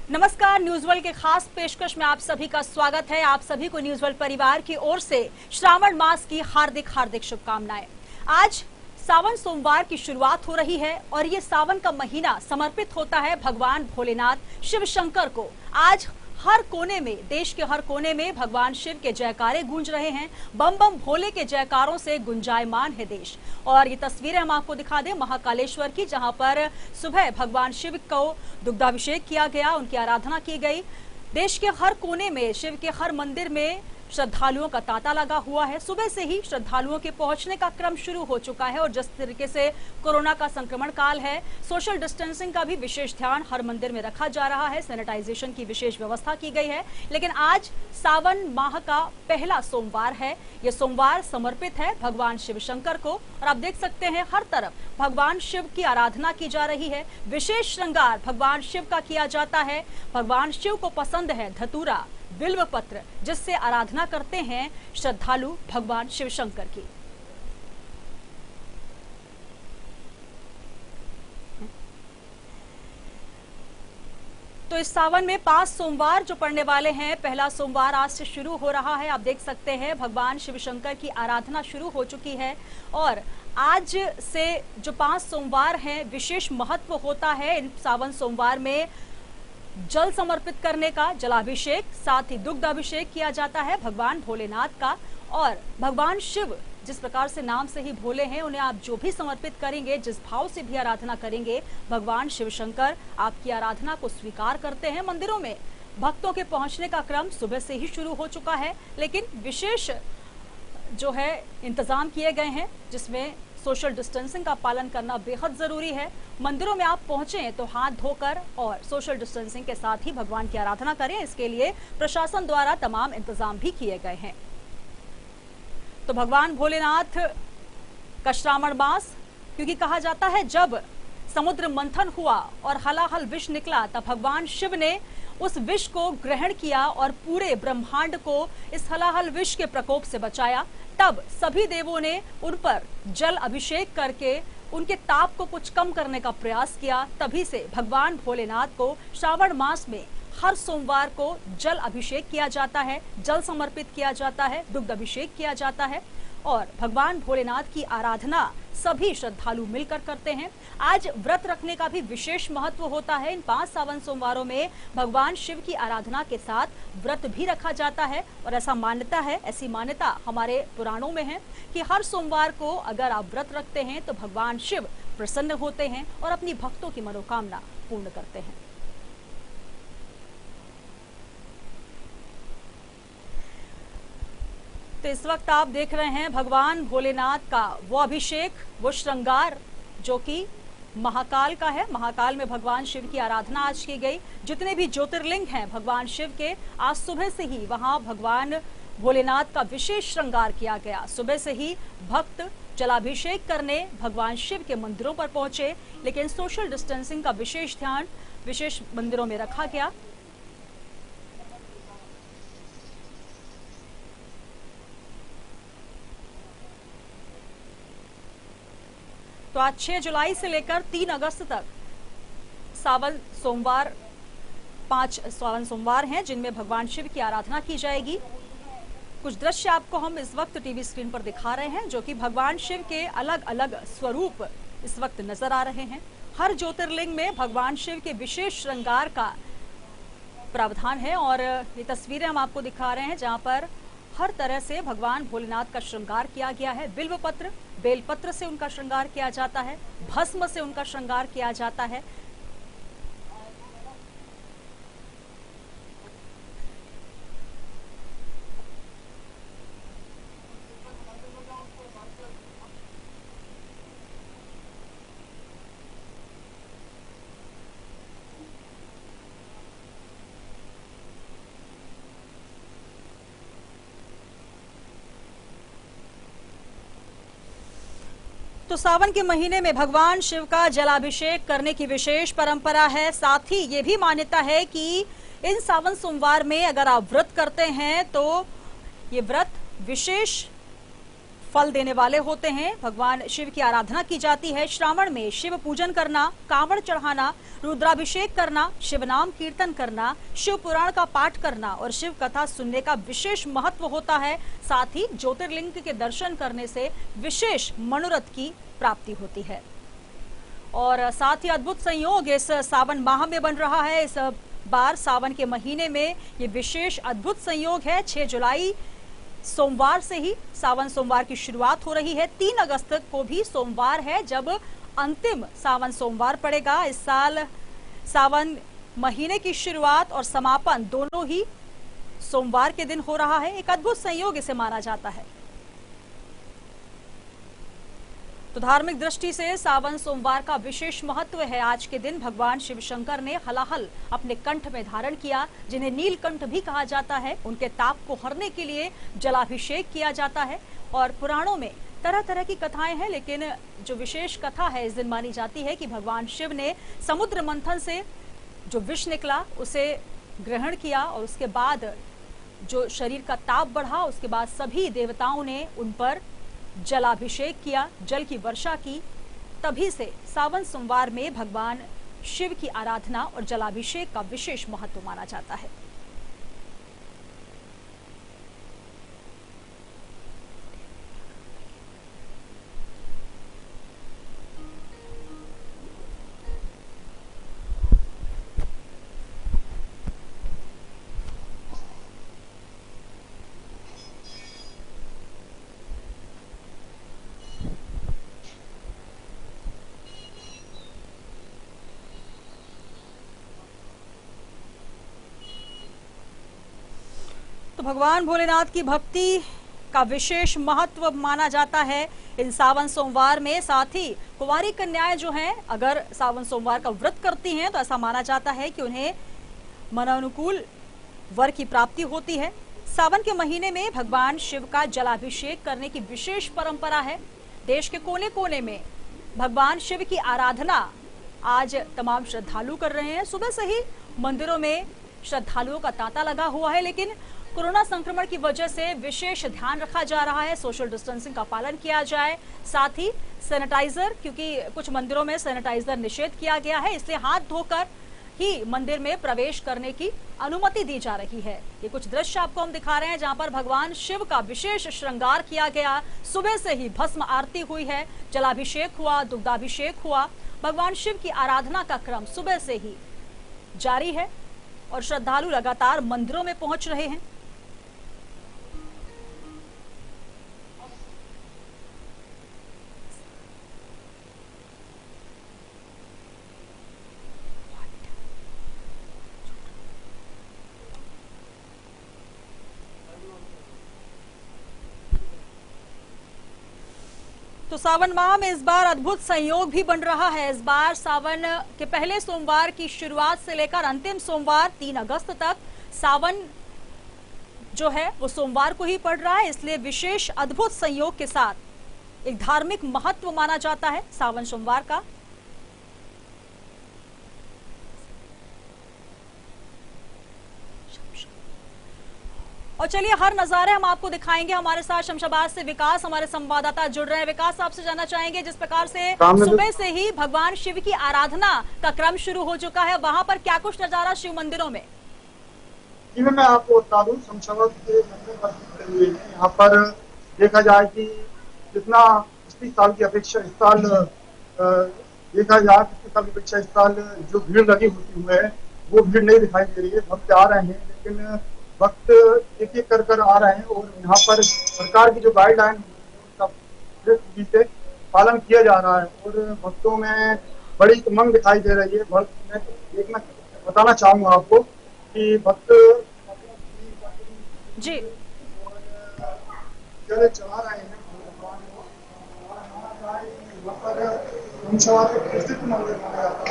नमस्कार, news world के खास पेशकश में आप सभी का स्वागत है। आप सभी को न्यूज वर्ल्ड परिवार की ओर से श्रावण मास की हार्दिक हार्दिक शुभकामनाएं। आज सावन सोमवार की शुरुआत हो रही है और ये सावन का महीना समर्पित होता है भगवान भोलेनाथ शिव शंकर को। आज हर कोने में, देश के हर कोने में भगवान शिव के जयकारे गूंज रहे हैं। बम बम भोले के जयकारों से गुंजायमान है देश। और ये तस्वीरें हम आपको दिखा दें महाकालेश्वर की, जहां पर सुबह भगवान शिव को दुग्धाभिषेक किया गया, उनकी आराधना की गई। देश के हर कोने में, शिव के हर मंदिर में श्रद्धालुओं का तांता लगा हुआ है। सुबह से ही श्रद्धालुओं के पहुंचने का क्रम शुरू हो चुका है और जिस तरीके से कोरोना का संक्रमण काल है, सोशल डिस्टेंसिंग का भी विशेष ध्यान हर मंदिर में रखा जा रहा है। सैनिटाइजेशन की विशेष व्यवस्था की गई है। लेकिन आज सावन माह का पहला सोमवार है। ये सोमवार समर्पित है भगवान शिव शंकर को और आप देख सकते हैं हर तरफ भगवान शिव की आराधना की जा रही है। विशेष श्रृंगार भगवान शिव का किया जाता है। भगवान शिव को पसंद है धतूरा, बिल्व पत्र, जिससे आराधना करते हैं श्रद्धालु भगवान शिव शंकर की। तो इस सावन में 5 सोमवार जो पड़ने वाले हैं, पहला सोमवार आज से शुरू हो रहा है। आप देख सकते हैं भगवान शिव शंकर की आराधना शुरू हो चुकी है और आज से जो 5 सोमवार हैं, विशेष महत्व होता है इन सावन सोमवार में। जल समर्पित करने का, जलाभिषेक, साथ ही दुग्धाभिषेक किया जाता है भगवान भोलेनाथ का। और भगवान शिव जिस प्रकार से नाम से ही भोले हैं, उन्हें आप जो भी समर्पित करेंगे, जिस भाव से भी आराधना करेंगे, भगवान शिव शंकर आपकी आराधना को स्वीकार करते हैं। मंदिरों में भक्तों के पहुंचने का क्रम सुबह से ही शुरू हो चुका है, लेकिन विशेष जो है इंतजाम किए गए हैं, जिसमें सोशल डिस्टेंसिंग का पालन करना बेहद जरूरी है। मंदिरों में आप पहुंचे तो हाथ धोकर और सोशल डिस्टेंसिंग के साथ ही भगवान की आराधना करें। इसके लिए प्रशासन द्वारा तमाम इंतजाम भी किए गए हैं। तो भगवान भोलेनाथ का श्रावण मास, क्योंकि कहा जाता है जब समुद्र मंथन हुआ और हलाहल विष निकला, तब भगवान शिव ने उस विष को ग्रहण किया और पूरे ब्रह्मांड को इस हलाहल विष के प्रकोप से बचाया। तब सभी देवों ने उन पर जल अभिषेक करके उनके ताप को कुछ कम करने का प्रयास किया। तभी से भगवान भोलेनाथ को श्रावण मास में हर सोमवार को जल अभिषेक किया जाता है, जल समर्पित किया जाता है, दुग्ध अभिषेक किया जाता है और भगवान भोलेनाथ की आराधना सभी श्रद्धालु मिलकर करते हैं। आज व्रत रखने का भी विशेष महत्व होता है। इन 5 सावन सोमवारों में भगवान शिव की आराधना के साथ व्रत भी रखा जाता है और ऐसा मान्यता है, ऐसी मान्यता हमारे पुराणों में है कि हर सोमवार को अगर आप व्रत रखते हैं तो भगवान शिव प्रसन्न होते हैं और अपनी भक्तों की मनोकामना पूर्ण करते हैं। तो इस वक्त आप देख रहे हैं भगवान भोलेनाथ का वो अभिषेक, वो श्रृंगार जो कि महाकाल का है। महाकाल में भगवान शिव की आराधना आज की गई। जितने भी ज्योतिर्लिंग हैं भगवान शिव के, आज सुबह से ही वहां भगवान भोलेनाथ का विशेष श्रृंगार किया गया। सुबह से ही भक्त जलाभिषेक करने भगवान शिव के मंदिरों पर पहुंचे, लेकिन सोशल डिस्टेंसिंग का विशेष ध्यान विशेष मंदिरों में रखा गया। तो आज 6 जुलाई से लेकर 3 अगस्त तक सावन सोमवार 5 सावन सोमवार हैं, जिनमें भगवान शिव की आराधना की जाएगी। कुछ दृश्य आपको हम इस वक्त टीवी स्क्रीन पर दिखा रहे हैं, जो कि भगवान शिव के अलग अलग स्वरूप इस वक्त नजर आ रहे हैं। हर ज्योतिर्लिंग में भगवान शिव के विशेष श्रृंगार का प्रावधान है और ये तस्वीरें हम आपको दिखा रहे हैं, जहां पर हर तरह से भगवान भोलेनाथ का श्रृंगार किया गया है। बिल्व पत्र, बेलपत्र से उनका श्रृंगार किया जाता है, भस्म से उनका श्रृंगार किया जाता है। तो सावन के महीने में भगवान शिव का जलाभिषेक करने की विशेष परंपरा है। साथ ही ये भी मान्यता है कि इन सावन सोमवार में अगर आप व्रत करते हैं तो ये व्रत विशेष फल देने वाले होते हैं। भगवान शिव की आराधना की जाती है। श्रावण में शिव पूजन करना, कांवड़ चढ़ाना, रुद्राभिषेक करना, शिव नाम कीर्तन करना, शिव पुराण का पाठ करना और शिव कथा सुनने का विशेष महत्व होता है। साथ ही ज्योतिर्लिंग के दर्शन करने से विशेष मनोरथ की प्राप्ति होती है। और साथ ही अद्भुत संयोग इस सावन माह में बन रहा है। इस बार सावन के महीने में ये विशेष अद्भुत संयोग है। 6 जुलाई सोमवार से ही सावन सोमवार की शुरुआत हो रही है। 3 अगस्त को भी सोमवार है जब अंतिम सावन सोमवार पड़ेगा। इस साल सावन महीने की शुरुआत और समापन दोनों ही सोमवार के दिन हो रहा है। एक अद्भुत संयोग इसे माना जाता है। तो धार्मिक दृष्टि से सावन सोमवार का विशेष महत्व है। आज के दिन भगवान शिव शंकर ने हलाहल अपने कंठ में धारण किया, जिन्हें नीलकंठ भी कहा जाता है। उनके ताप को हरने के लिए जलाभिषेक किया जाता है। और पुराणों में तरह तरह की कथाएं हैं, लेकिन जो विशेष कथा है इस दिन मानी जाती है कि भगवान शिव ने समुद्र मंथन से जो विष निकला उसे ग्रहण किया और उसके बाद जो शरीर का ताप बढ़ा, उसके बाद सभी देवताओं ने उन पर जलाभिषेक किया, जल की वर्षा की। तभी से सावन सोमवार में भगवान शिव की आराधना और जलाभिषेक का विशेष महत्व माना जाता है। तो भगवान भोलेनाथ की भक्ति का विशेष महत्व माना जाता है इन सावन सोमवार में। साथ ही कुंवारी कन्याएं जो हैं, अगर सावन सोमवार का व्रत करती हैं तो ऐसा माना जाता है कि उन्हें मनानुकूल वर की प्राप्ति होती है। सावन के महीने में भगवान शिव का जलाभिषेक करने की विशेष परंपरा है। देश के कोने कोने में भगवान शिव की आराधना आज तमाम श्रद्धालु कर रहे हैं। सुबह से ही मंदिरों में श्रद्धालुओं का तांता लगा हुआ है, लेकिन कोरोना संक्रमण की वजह से विशेष ध्यान रखा जा रहा है। सोशल डिस्टेंसिंग का पालन किया जाए, साथ ही सैनिटाइजर, क्योंकि कुछ मंदिरों में सैनिटाइजर निषेध किया गया है, इसलिए हाथ धोकर ही मंदिर में प्रवेश करने की अनुमति दी जा रही है। ये कुछ दृश्य आपको हम दिखा रहे हैं जहां पर भगवान शिव का विशेष श्रृंगार किया गया। सुबह से ही भस्म आरती हुई है, जलाभिषेक हुआ, दुग्धाभिषेक हुआ। भगवान शिव की आराधना का क्रम सुबह से ही जारी है और श्रद्धालु लगातार मंदिरों में पहुंच रहे हैं। तो सावन माह में इस बार अद्भुत संयोग भी बन रहा है। इस बार सावन के पहले सोमवार की शुरुआत से लेकर अंतिम सोमवार 3 अगस्त तक सावन जो है वो सोमवार को ही पड़ रहा है, इसलिए विशेष अद्भुत संयोग के साथ एक धार्मिक महत्व माना जाता है सावन सोमवार का। और चलिए हर नजारे हम आपको दिखाएंगे। हमारे साथ शमशाबाद से विकास हमारे संवाददाता जुड़ रहे हैं। विकास, आपसे जानना चाहेंगे जिस प्रकार से सुबह से ही भगवान शिव की आराधना का क्रम शुरू हो चुका है, वहां पर क्या कुछ नजारा शिव मंदिरों में? जी मैं आपको बता दूं, शमशाबाद के मंदिर पर खड़े हुए हैं। यहाँ पर देखा जाए कि जितना पिछले साल की अपेक्षा इस साल देखा जाए पिछले साल की अपेक्षा इस साल जो भीड़ लगी होती है वो भीड़ नहीं दिखाई दे रही है। भक्त आ रहे हैं, लेकिन वक्त एक एक कर आ रहे हैं और यहाँ पर सरकार की जो गाइडलाइन उसका से पालन किया जा रहा है और भक्तों में बड़ी उमंग दिखाई दे रही है। मैं बताना चाहूंगा आपको कि भक्त जी जल चढ़ा रहे हैं वहाँ पर प्रसिद्ध मंदिर माना जाता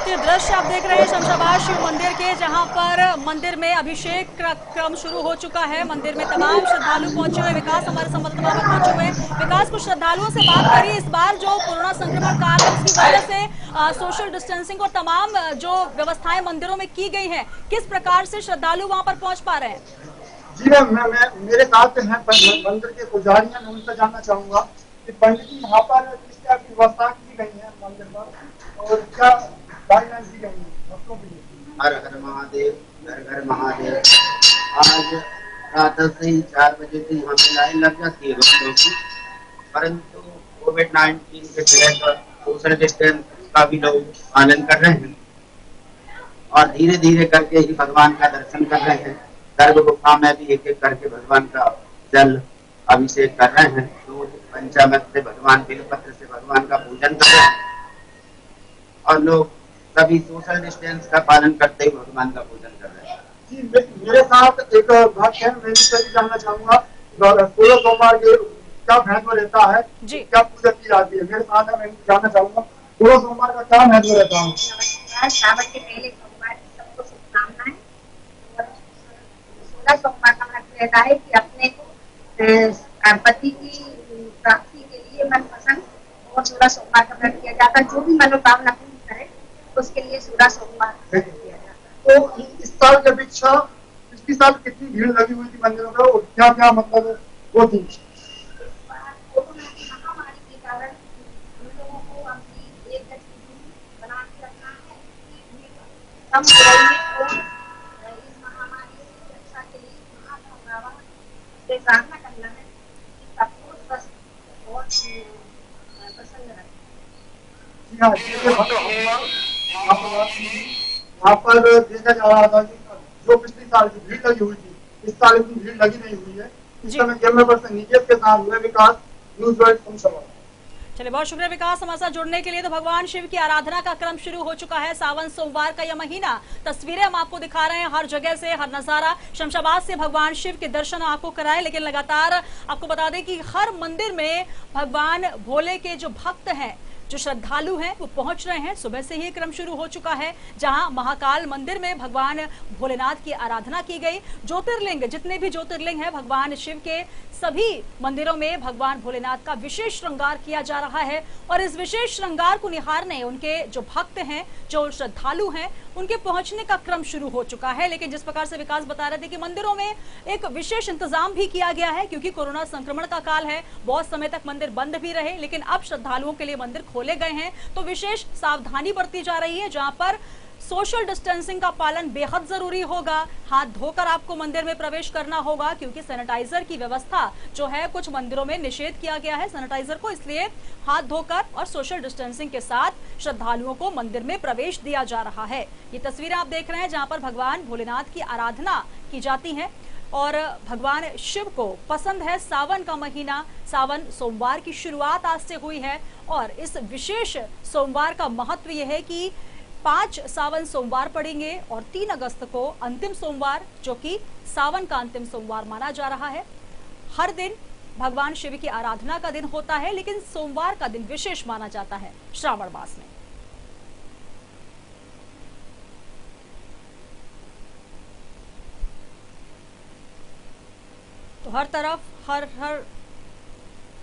ये दृश्य आप देख रहे हैं शमशाबाद शिव मंदिर के, जहां पर मंदिर में अभिषेक क्रम शुरू हो चुका है। मंदिर में तमाम श्रद्धालु पहुंचे हुए। विकास हमारे संवाददाता पहुंचे हुए। विकास, कुछ श्रद्धालुओं से बात करिए। इस बार जो कोरोना संक्रमण काल है उसकी वजह से सोशल डिस्टेंसिंग और तमाम जो व्यवस्थाएं मंदिरों में की गई हैं, किस प्रकार से श्रद्धालु वहां पर पहुंच पा रहे हैं? जी मैं मेरे साथ हैं मंदिर के पुजारी हैं, मैं उनसे जानना चाहूंगा कि पंडित जी यहाँ पर किस तरह की व्यवस्था की गई है मंदिर पर और क्या गाइडलाइंस दी गई है भक्तों के लिए। हर हर महादेव, घर घर महादेव। आज रात से ही 4 बजे से यहाँ पे लाइन लग जाती है भक्तों की, परंतु कोविड-19 के तहत सोशल डिस्टेंस का भी लोग पालन कर रहे हैं और धीरे धीरे करके ही भगवान का दर्शन कर रहे हैं। गर्भ गुफा में भी एक एक करके भगवान का जल अभिषेक कर रहे हैं। दूध पंचामृत से भगवान, बेलपत्र से भगवान का पूजन कर रहे हैं और लोग सभी सोशल डिस्टेंस का पालन करते हुए भगवान का पूजन कर रहे हैं। जी मेरे साथ एक भक्त है, मैं इनसे भी जानना चाहूंगा 16 सोमवार के क्या महत्व रहता है, क्या पूजा की जाती है। मेरे साथ है, मैं जानना चाहूंगा 16 सोमवार का क्या महत्व रहता है। नमस्कार, श्रावण के पहले सोमवार की सबको शुभकामनाएं। और 16 सोमवार का महत्व रहता है कि अपने पति की प्राप्ति के लिए मनपसंद और 16 सोमवार का व्रत किया जाता है। जो भी मनोकामना पूर्ण करे उसके लिए 16 सोमवार का व्रत किया जाता है। तो इस साल की अपेक्षा पिछले साल कितनी भीड़ लगी हुई थी मंदिरों में और क्या क्या मतलब वो थी। कोरोना की महामारी के कारण हम लोगों को अपनी एक गज की दूरी बना के रखना है, कम हो रही है और इस महामारी से रक्षा के लिए महाभावा से प्रार्थना करना है कि सबको स्वस्थ और प्रसन्न रखें। जी हाँ, यहाँ पर देखा जा रहा था कि जो पिछले साल की भीड़ लगी हुई थी, इस साल इतनी भीड़ लगी नहीं हुई है। इस समय कैमरा पर्सन निकेश के साथ मैं विकास, न्यूज़ वर्ल्ड शमशाबाद। चलिए, बहुत शुक्रिया विकास हमारे साथ जुड़ने के लिए। तो भगवान शिव की आराधना का क्रम शुरू हो चुका है। सावन सोमवार का यह महीना, तस्वीरें हम आपको दिखा रहे हैं हर जगह से, हर नजारा शमशाबाद से भगवान शिव के दर्शन आपको कराए। लेकिन लगातार आपको बता दें कि हर मंदिर में भगवान भोले के जो भक्त हैं, जो श्रद्धालु हैं, वो पहुंच रहे हैं। सुबह से ही क्रम शुरू हो चुका है, जहां महाकाल मंदिर में भगवान भोलेनाथ की आराधना की गई। ज्योतिर्लिंग, जितने भी ज्योतिर्लिंग हैं भगवान शिव के, सभी मंदिरों में भगवान भोलेनाथ का विशेष श्रृंगार किया जा रहा है। और इस विशेष श्रृंगार को निहारने उनके जो भक्त हैं, जो श्रद्धालु हैं, उनके पहुंचने का क्रम शुरू हो चुका है। लेकिन जिस प्रकार से विकास बता रहे थे कि मंदिरों में एक विशेष इंतजाम भी किया गया है, क्योंकि कोरोना संक्रमण का काल है, बहुत समय तक मंदिर बंद भी रहे। लेकिन अब श्रद्धालुओं के लिए मंदिर खोले गए हैं, तो विशेष सावधानी बरती जा रही है, जहां पर सोशल डिस्टेंसिंग का पालन बेहद जरूरी होगा। हाथ धोकर आपको मंदिर में प्रवेश करना होगा, क्योंकि सैनिटाइजर की व्यवस्था जो है कुछ मंदिरों में निषेध किया गया है सैनिटाइजर को, इसलिए हाथ धोकर और सोशल डिस्टेंसिंग के साथ श्रद्धालुओं को मंदिर में प्रवेश दिया जा रहा है। ये तस्वीरें आप देख रहे हैं जहां पर भगवान भोलेनाथ की आराधना की जाती है और भगवान शिव को पसंद है सावन का महीना। सावन सोमवार की शुरुआत आज से हुई है और इस विशेष सोमवार का महत्व यह है कि 5 सावन सोमवार पड़ेंगे और 3 अगस्त को अंतिम सोमवार, जो कि सावन का अंतिम सोमवार माना जा रहा है। हर दिन भगवान शिव की आराधना का दिन होता है, लेकिन सोमवार का दिन विशेष माना जाता है श्रावण मास में। तो हर तरफ हर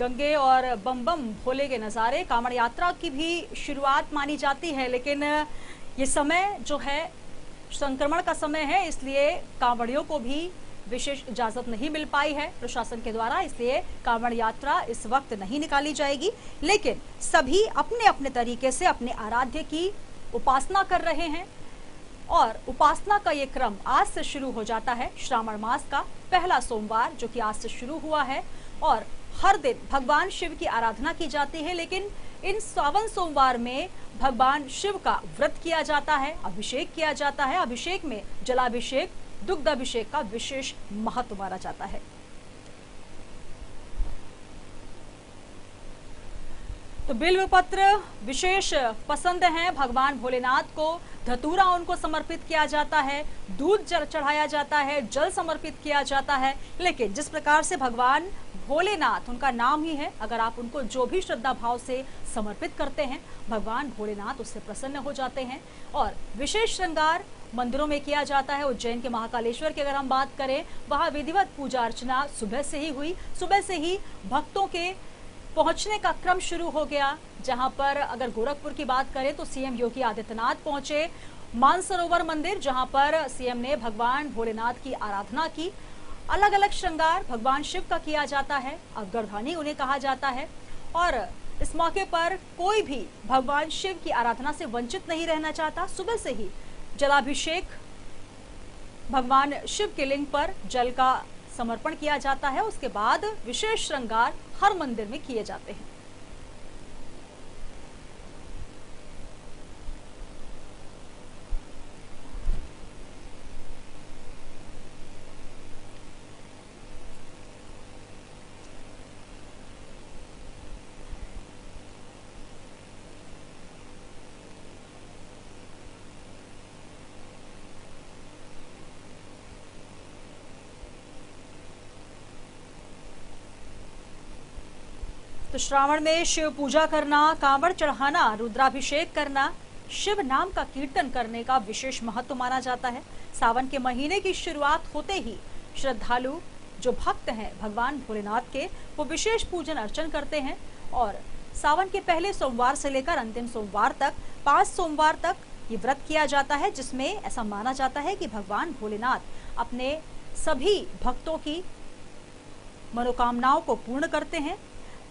गंगे और बम बम भोले के नज़ारे। कांवड़ यात्रा की भी शुरुआत मानी जाती है, लेकिन ये समय जो है संक्रमण का समय है, इसलिए कांवड़ियों को भी विशेष इजाजत नहीं मिल पाई है प्रशासन के द्वारा, इसलिए कांवड़ यात्रा इस वक्त नहीं निकाली जाएगी। लेकिन सभी अपने अपने तरीके से अपने आराध्य की उपासना कर रहे हैं और उपासना का ये क्रम आज से शुरू हो जाता है। श्रावण मास का पहला सोमवार जो कि आज से शुरू हुआ है और हर दिन भगवान शिव की आराधना की जाती है। लेकिन इन सावन सोमवार में भगवान शिव का व्रत किया जाता है, अभिषेक किया जाता है। अभिषेक में जलाभिषेक, दुग्धाभिषेक का विशेष महत्व माना जाता है। तो बिल्व पत्र विशेष पसंद हैं भगवान भोलेनाथ को। धतूरा उनको समर्पित किया जाता है, दूध चढ़ाया जाता है, जल समर्पित किया जाता है। लेकिन जिस प्रकार से भगवान भोलेनाथ, उनका नाम ही है, अगर आप उनको जो भी श्रद्धा भाव से समर्पित करते हैं, भगवान भोलेनाथ उससे प्रसन्न हो जाते हैं। और विशेष श्रृंगार मंदिरों में किया जाता है। उज्जैन के महाकालेश्वर की अगर हम बात करें, वहां विधिवत पूजा अर्चना सुबह से ही हुई। सुबह से ही भक्तों के पहुंचने का क्रम शुरू हो गया। जहां पर अगर गोरखपुर की बात करें तो सीएम योगी आदित्यनाथ पहुंचे मानसरोवर मंदिर, जहां पर सीएम ने भगवान भोलेनाथ की आराधना की। अलग अलग श्रृंगार भगवान शिव का किया जाता है, गर्धानी उन्हें कहा जाता है, और इस मौके पर कोई भी भगवान शिव की आराधना से वंचित नहीं रहना चाहता। सुबह से ही जलाभिषेक, भगवान शिव के लिंग पर जल का समर्पण किया जाता है, उसके बाद विशेष श्रृंगार हर मंदिर में किए जाते हैं। तो श्रावण में शिव पूजा करना, कांवड़ चढ़ाना, रुद्राभिषेक करना, शिव नाम का कीर्तन करने का विशेष महत्व माना जाता है। सावन के महीने की शुरुआत होते ही श्रद्धालु जो भक्त हैं भगवान भोलेनाथ के, वो विशेष पूजन अर्चन करते हैं और सावन के पहले सोमवार से लेकर अंतिम सोमवार तक 5 सोमवार तक ये व्रत किया जाता है, जिसमें ऐसा माना जाता है कि भगवान भोलेनाथ अपने सभी भक्तों की मनोकामनाओं को पूर्ण करते हैं।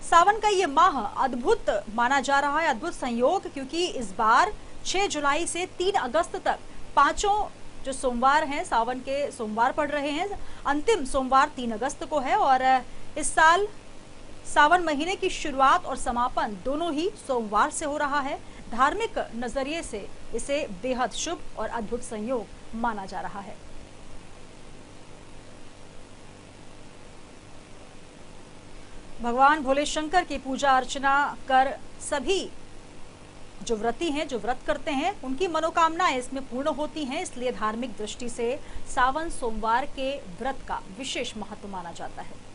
सावन का ये माह अद्भुत माना जा रहा है, अद्भुत संयोग, क्योंकि इस बार 6 जुलाई से 3 अगस्त तक 5 जो सोमवार हैं सावन के सोमवार पड़ रहे हैं। अंतिम सोमवार 3 अगस्त को है और इस साल सावन महीने की शुरुआत और समापन दोनों ही सोमवार से हो रहा है। धार्मिक नजरिए से इसे बेहद शुभ और अद्भुत संयोग माना जा रहा है। भगवान भोले शंकर की पूजा अर्चना कर सभी जो व्रती हैं, जो व्रत करते हैं, उनकी मनोकामनाएं इसमें पूर्ण होती हैं। इसलिए धार्मिक दृष्टि से सावन सोमवार के व्रत का विशेष महत्व माना जाता है।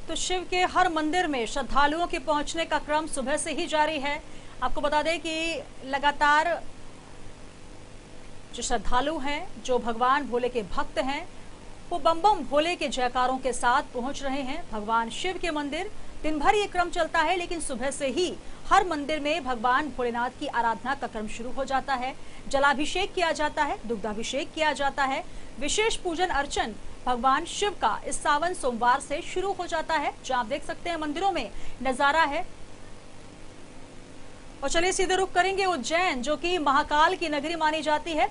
तो शिव के हर मंदिर में श्रद्धालुओं के पहुंचने का क्रम सुबह से ही जारी है। आपको बता दें कि लगातार जो श्रद्धालु हैं, जो भगवान भोले के भक्त हैं, वो बम बम भोले के जयकारों के साथ पहुंच रहे हैं भगवान शिव के मंदिर। दिन भर ये क्रम चलता है, लेकिन सुबह से ही हर मंदिर में भगवान भोलेनाथ की आराधना का क्रम शुरू हो जाता है। जलाभिषेक किया जाता है, दुग्धाभिषेक किया जाता है, विशेष पूजन अर्चन भगवान शिव का इस सावन सोमवार से शुरू हो जाता है। जो आप देख सकते हैं मंदिरों में नजारा है। और चलिए सीधे रुख करेंगे उज्जैन, जो कि महाकाल की नगरी मानी जाती है।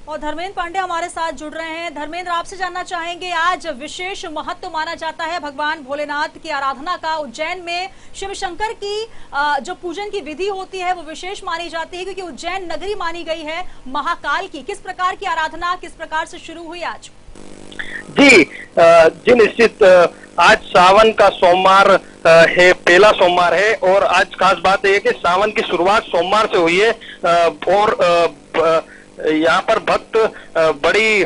और धर्मेंद्र पांडे हमारे साथ जुड़ रहे हैं। धर्मेंद्र, आपसे जानना चाहेंगे, आज विशेष महत्व माना जाता है भगवान भोलेनाथ की आराधना का। उज्जैन में शिव शंकर की जो पूजन की विधि होती है वो विशेष मानी जाती है, क्योंकि उज्जैन नगरी मानी गई है महाकाल की। किस प्रकार की आराधना किस प्रकार से शुरू हुई आज? जी निश्चित, आज सावन का सोमवार है, पहला सोमवार है और आज खास बात है कि सावन की शुरुआत सोमवार से हुई है और यहाँ पर भक्त बड़ी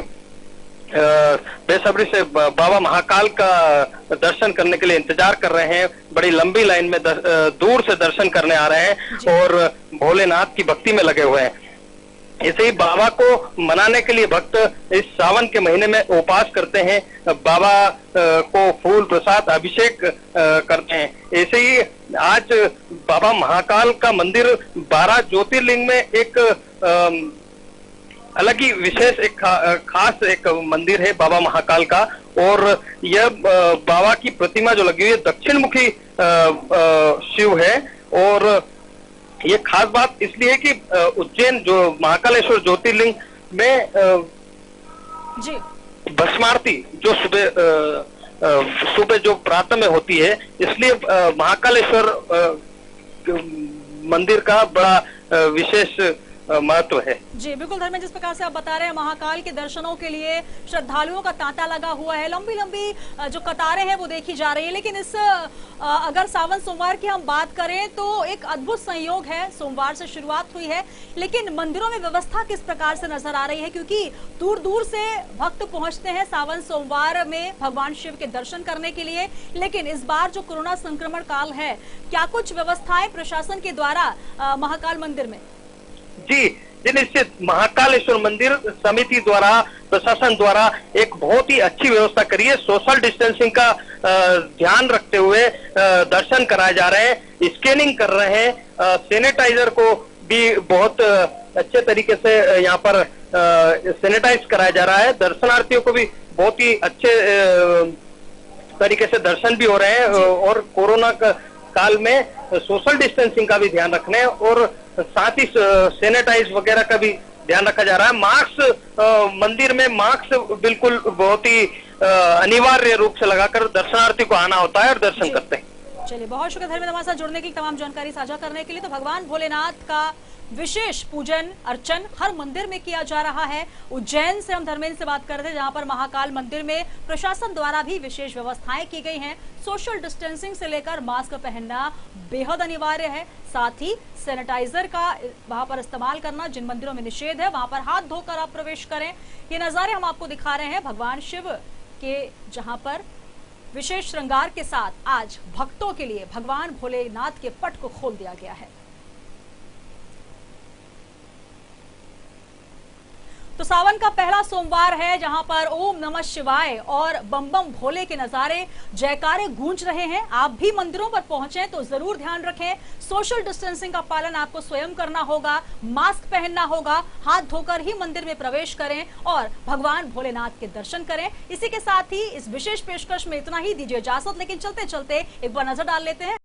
बेसब्री से बाबा महाकाल का दर्शन करने के लिए इंतजार कर रहे हैं। बड़ी लंबी लाइन में दूर से दर्शन करने आ रहे हैं और भोलेनाथ की भक्ति में लगे हुए हैं। ऐसे ही बाबा को मनाने के लिए भक्त इस सावन के महीने में उपवास करते हैं, बाबा को फूल प्रसाद अभिषेक करते हैं। ऐसे ही आज बाबा महाकाल का मंदिर 12 ज्योतिर्लिंग में एक अलग ही विशेष एक खास एक मंदिर है बाबा महाकाल का। और यह बाबा की प्रतिमा जो लगी हुई है दक्षिण मुखी शिव है। और ये खास बात इसलिए है कि उज्जैन जो महाकालेश्वर ज्योतिर्लिंग में जी भस्मारती जो सुबह जो प्रातः में होती है, इसलिए महाकालेश्वर मंदिर का बड़ा विशेष महत्व है। जी बिल्कुल धर्मेंद्र, जिस प्रकार से आप बता रहे हैं महाकाल के दर्शनों के लिए श्रद्धालुओं का तांता लगा हुआ है, लंबी लंबी जो कतारें हैं वो देखी जा रही है। लेकिन इस अगर सावन सोमवार की हम बात करें तो एक अद्भुत संयोग है, सोमवार से शुरुआत हुई है, लेकिन मंदिरों में व्यवस्था किस प्रकार से नजर आ रही है? क्योंकि दूर दूर से भक्त पहुंचते हैं सावन सोमवार में भगवान शिव के दर्शन करने के लिए, लेकिन इस बार जो कोरोना संक्रमण काल है, क्या कुछ व्यवस्थाएं प्रशासन के द्वारा महाकाल मंदिर में? जी निश्चित, महाकालेश्वर मंदिर समिति द्वारा, प्रशासन द्वारा एक बहुत ही अच्छी व्यवस्था करी है। सोशल डिस्टेंसिंग का ध्यान रखते हुए दर्शन कराए जा रहे हैं, स्कैनिंग कर रहे हैं, सैनिटाइजर को भी बहुत अच्छे तरीके से यहाँ पर सैनिटाइज कराया जा रहा है। दर्शनार्थियों को भी बहुत ही अच्छे तरीके से दर्शन भी हो रहे हैं और कोरोना काल में सोशल डिस्टेंसिंग का भी ध्यान रखने और साथ ही सैनिटाइज वगैरह का भी ध्यान रखा जा रहा है। मास्क, मंदिर में मास्क बिल्कुल बहुत ही अनिवार्य रूप से लगाकर दर्शनार्थी को आना होता है और दर्शन करते हैं। चलिए, बहुत शुक्रिया धर्मेंद्र हमारे साथ जुड़ने के लिए, तमाम जानकारी साझा करने के लिए। तो भगवान भोलेनाथ का विशेष पूजन अर्चन हर मंदिर में किया जा रहा है। उज्जैन से हम धर्मेंद्र से बात कर रहे थे, जहां पर महाकाल मंदिर में प्रशासन द्वारा भी विशेष व्यवस्थाएं की गई हैं। सोशल डिस्टेंसिंग से लेकर मास्क पहनना बेहद अनिवार्य है, साथ ही सैनिटाइजर का वहां पर इस्तेमाल करना, जिन मंदिरों में निषेध है वहां पर हाथ धोकर आप प्रवेश करें। ये नजारे हम आपको दिखा रहे हैं भगवान शिव के, जहां पर विशेष श्रृंगार के साथ आज भक्तों के लिए भगवान भोलेनाथ के पट को खोल दिया गया है। तो सावन का पहला सोमवार है, जहां पर ओम नमः शिवाय और बम बम भोले के नजारे, जयकारे गूंज रहे हैं। आप भी मंदिरों पर पहुंचे तो जरूर ध्यान रखें, सोशल डिस्टेंसिंग का पालन आपको स्वयं करना होगा, मास्क पहनना होगा, हाथ धोकर ही मंदिर में प्रवेश करें और भगवान भोलेनाथ के दर्शन करें। इसी के साथ ही इस विशेष पेशकश में इतना ही, दीजिए इजाजत। लेकिन चलते चलते एक बार नजर डाल लेते हैं